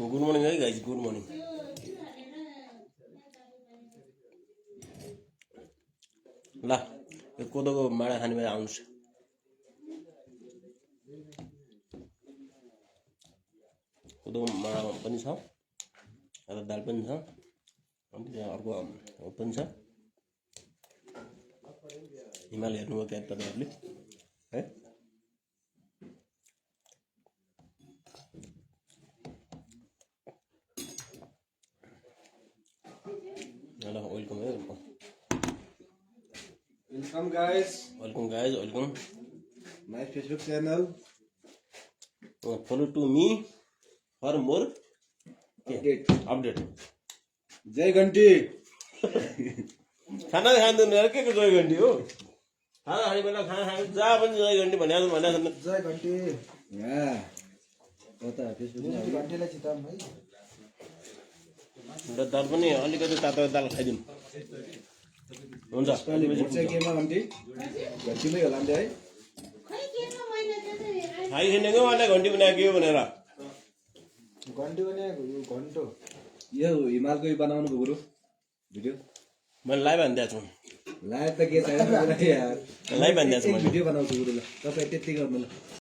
Good morning है guys, good morning. ल यो कोदोको माडा खाने बेला आउनुहोस्। कोदोको माडा पनि छ, एउटा दाल पनि छ, अनि त्यहाँ अर्को पनि छ। हिमाल हेर्नुभयो क्या तपाईँहरूले है? ल वेलकम है, welcome guys, welcome guys, welcome my Facebook channel follow to me for more update. जय घंटी खाना खाँदैन यार, के को जय घन्टी हो? खाना खाने बेला खाना खाने जहाँ पनि जय घन्टी भनेको छैन। जय घंटी यहाँ कता फेसबुक घंटीलाई चिताम है। दाल पनि अलिकति तातो दाल खाइदिउँ हुन्छ। केमा घंटी घंटीमै होला नि है। खाइखेनेको मलाई घन्टी बनाएको यो भनेर घंटी बनाएको यो घन्टो यो हिमालको बनाउनु गुरु भिडियो मैले लाइभ हानिदिएको छु। लाइभ त के छैन यार, लाइभ हानिदिएको छु मैले। भिडियो बनाउँछु गुरु। ल तपाईँ त्यति गर्नु ल।